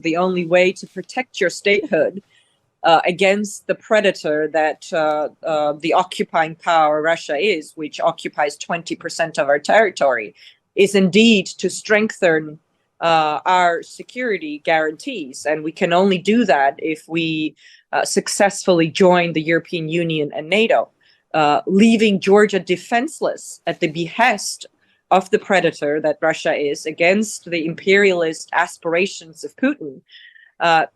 the only way to protect your statehood against the predator that the occupying power Russia is, which occupies 20% of our territory, is indeed to strengthen our security guarantees. And we can only do that if we successfully join the European Union and NATO, leaving Georgia defenseless at the behest of the predator that Russia is against the imperialist aspirations of Putin.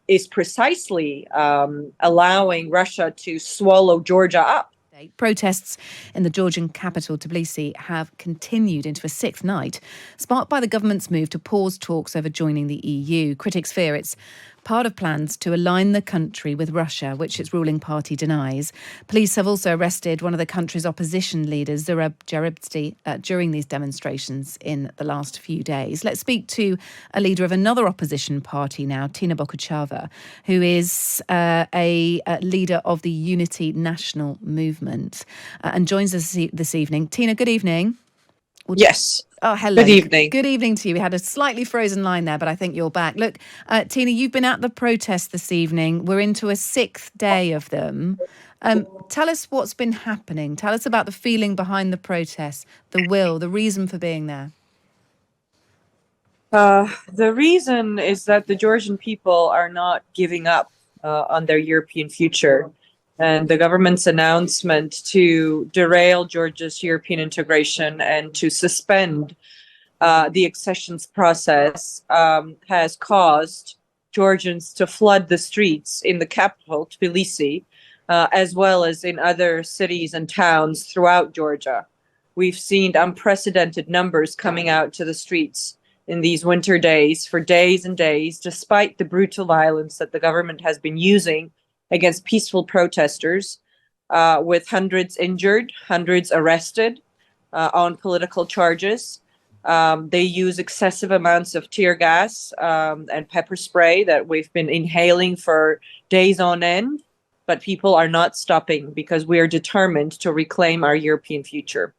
Is precisely allowing Russia to swallow Georgia up. Protests in the Georgian capital, Tbilisi, have continued into a sixth night, sparked by the government's move to pause talks over joining the EU. Critics fear it's part of plans to align the country with Russia, which its ruling party denies. Police have also arrested one of the country's opposition leaders, Zurab Jaribsti, during these demonstrations in the last few days. Let's speak to a leader of another opposition party now, Tina Bokuchava, who is a leader of the Unity National Movement and joins us this evening. Tina, good evening. Yes. Oh, hello. Good evening. Good evening to you. We had a slightly frozen line there, but I think you're back. Look, Tina, you've been at the protests this evening. We're into a sixth day of them. Tell us what's been happening. Tell us about the feeling behind the protests, the will, the reason for being there. The reason is that the Georgian people are not giving up on their European future. And the government's announcement to derail Georgia's European integration and to suspend the accessions process has caused Georgians to flood the streets in the capital, Tbilisi, as well as in other cities and towns throughout Georgia. We've seen unprecedented numbers coming out to the streets in these winter days for days and days, despite the brutal violence that the government has been using against peaceful protesters, with hundreds injured, hundreds arrested on political charges. They use excessive amounts of tear gas and pepper spray that we've been inhaling for days on end, but people are not stopping because we are determined to reclaim our European future.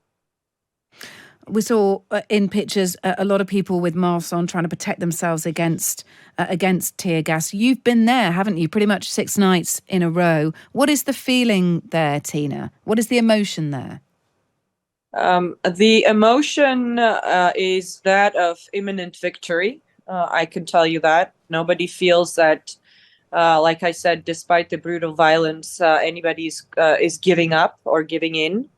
We saw in pictures a lot of people with masks on trying to protect themselves against tear gas. You've been there, haven't you? Pretty much 6 nights in a row. What is the feeling there, Tina? What is the emotion there? The emotion is that of imminent victory. I can tell you that. Nobody feels that, like I said, despite the brutal violence, anybody is giving up or giving in.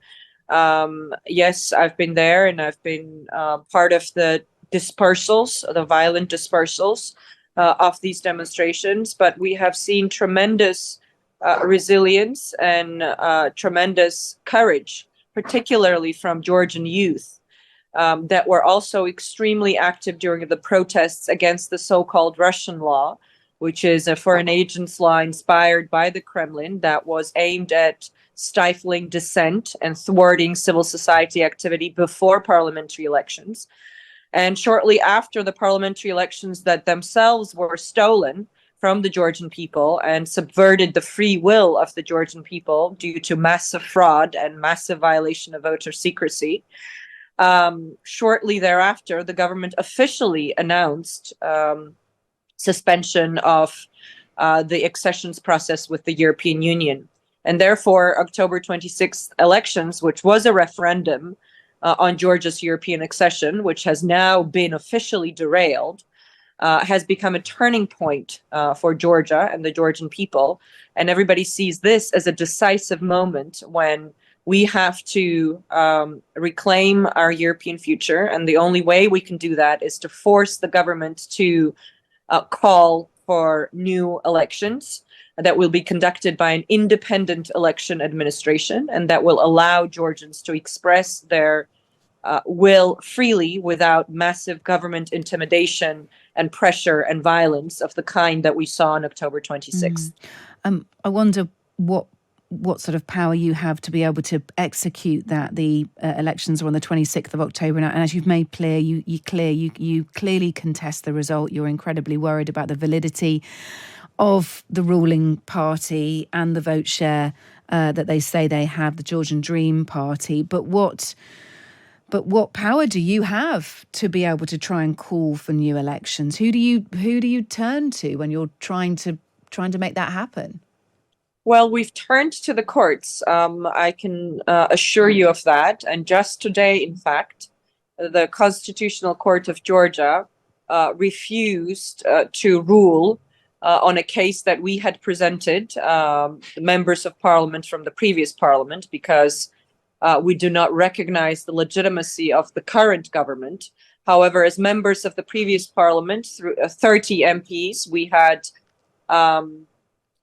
Yes, I've been there and I've been part of the dispersals, the violent dispersals of these demonstrations, but we have seen tremendous resilience and tremendous courage, particularly from Georgian youth, that were also extremely active during the protests against the so-called Russian law, which is a foreign agents law inspired by the Kremlin that was aimed at stifling dissent and thwarting civil society activity before parliamentary elections. And shortly after the parliamentary elections that themselves were stolen from the Georgian people and subverted the free will of the Georgian people due to massive fraud and massive violation of voter secrecy. Shortly thereafter, the government officially announced suspension of the accessions process with the European Union. And therefore, October 26th elections, which was a referendum on Georgia's European accession, which has now been officially derailed, has become a turning point for Georgia and the Georgian people. And everybody sees this as a decisive moment when we have to reclaim our European future. And the only way we can do that is to force the government to call for new elections that will be conducted by an independent election administration and that will allow Georgians to express their will freely without massive government intimidation and pressure and violence of the kind that we saw on October 26th. I wonder what sort of power you have to be able to execute that. The elections are on the 26th of October now, and as you've made clear, you clearly contest the result. You're incredibly worried about the validity of the ruling party and the vote share that they say they have, the Georgian Dream Party. But what But what power do you have to be able to try and call for new elections? Who do you turn to when you're trying to make that happen? Well, we've turned to the courts. I can assure you of that. And just today, in fact, the Constitutional Court of Georgia refused to rule on a case that we had presented, the members of parliament from the previous parliament, because we do not recognize the legitimacy of the current government. However, as members of the previous parliament, through 30 MPs,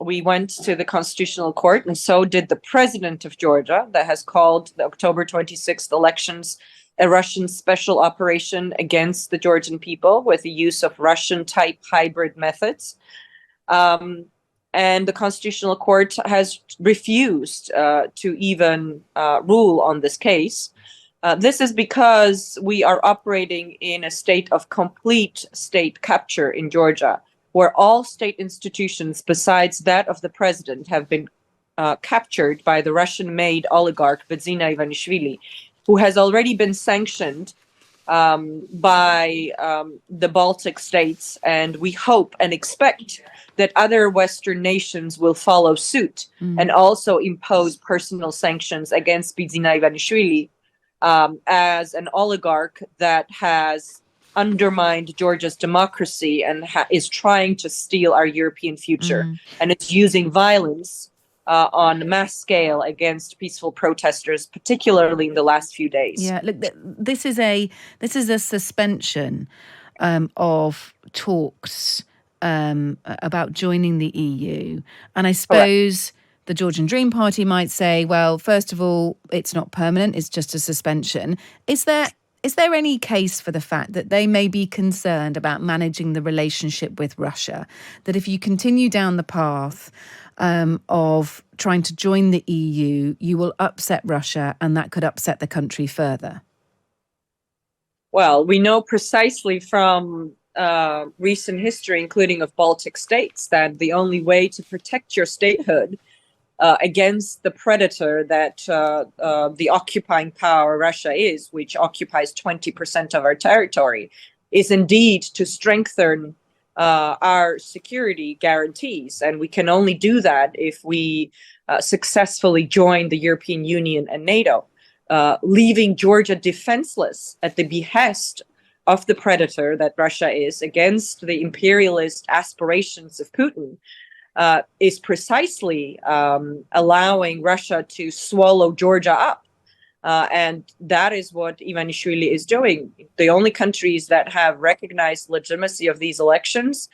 we went to the Constitutional Court, and so did the president of Georgia, that has called the October 26th elections a Russian special operation against the Georgian people with the use of Russian-type hybrid methods. And the Constitutional Court has refused to even rule on this case. This is because we are operating in a state of complete state capture in Georgia, where all state institutions besides that of the president have been captured by the Russian-made oligarch Bidzina Ivanishvili, who has already been sanctioned by the Baltic states, and we hope and expect that other Western nations will follow suit and also impose personal sanctions against Bidzina Ivanishvili as an oligarch that has undermined Georgia's democracy and is trying to steal our European future. And it's using violence on a mass scale against peaceful protesters, particularly in the last few days. Yeah, look, this is a suspension of talks about joining the EU, and I suppose the Georgian Dream Party might say, well, first of all, it's not permanent; it's just a suspension. Is there any case for the fact that they may be concerned about managing the relationship with Russia? That if you continue down the path of trying to join the EU, you will upset Russia, and that could upset the country further? Well, we know precisely from recent history, including of Baltic states, that the only way to protect your statehood against the predator that the occupying power Russia is, which occupies 20% of our territory, is indeed to strengthen our security guarantees. And we can only do that if we successfully join the European Union and NATO, leaving Georgia defenseless at the behest of the predator that Russia is against the imperialist aspirations of Putin. Is precisely allowing Russia to swallow Georgia up. And that is what Ivanishvili is doing. The only countries that have recognized legitimacy of these elections,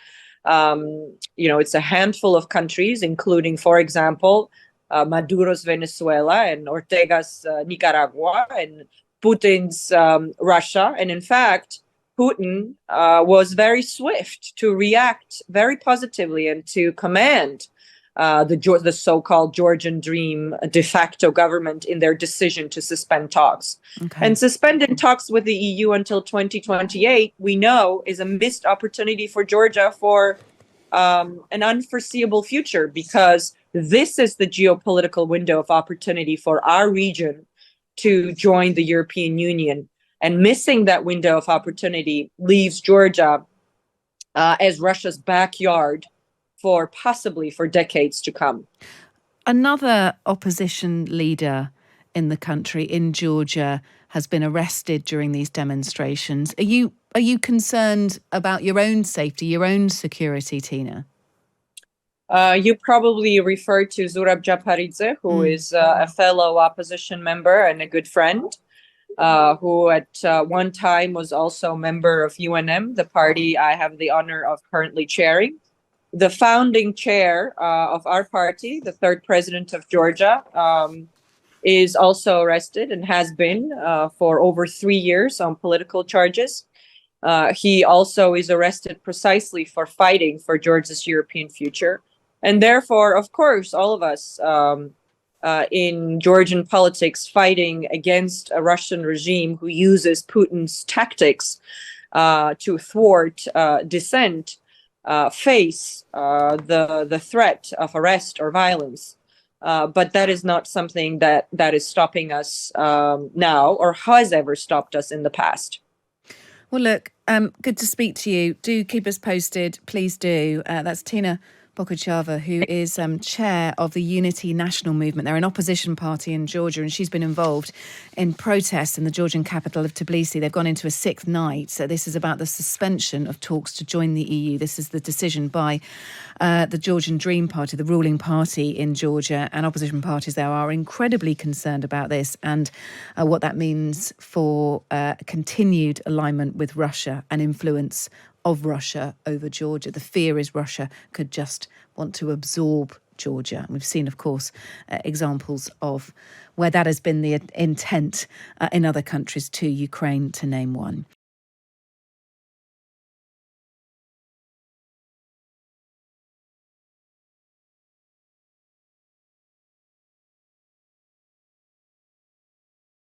it's a handful of countries, including, for example, Maduro's Venezuela and Ortega's Nicaragua and Putin's Russia. And in fact, Putin was very swift to react very positively and to command the so-called Georgian Dream de facto government in their decision to suspend talks. Okay. And suspending talks with the EU until 2028, we know, is a missed opportunity for Georgia for an unforeseeable future, because this is the geopolitical window of opportunity for our region to join the European Union. And missing that window of opportunity leaves Georgia as Russia's backyard for decades to come. Another opposition leader in the country, in Georgia, has been arrested during these demonstrations. Are you concerned about your own safety, your own security, Tina? You probably refer to Zurab Japaridze, who is a fellow opposition member and a good friend, who at one time was also a member of UNM, the party I have the honor of currently chairing. The founding chair of our party, the third president of Georgia, is also arrested and has been for over 3 years on political charges. He also is arrested precisely for fighting for Georgia's European future. And therefore, of course, all of us in Georgian politics fighting against a Russian regime who uses Putin's tactics to thwart dissent face the threat of arrest or violence. But that is not something that is stopping us now or has ever stopped us in the past. Well, look, good to speak to you. Do keep us posted. Please do. That's Tina Bokuchava, who is chair of the Unity National Movement. They're an opposition party in Georgia, and she's been involved in protests in the Georgian capital of Tbilisi. They've gone into a sixth night. So this is about the suspension of talks to join the EU. This is the decision by the Georgian Dream Party, the ruling party in Georgia, and opposition parties there are incredibly concerned about this and what that means for continued alignment with Russia and influence of Russia over Georgia. The fear is Russia could just want to absorb Georgia. We've seen, of course, examples of where that has been the intent in other countries too, Ukraine to name one.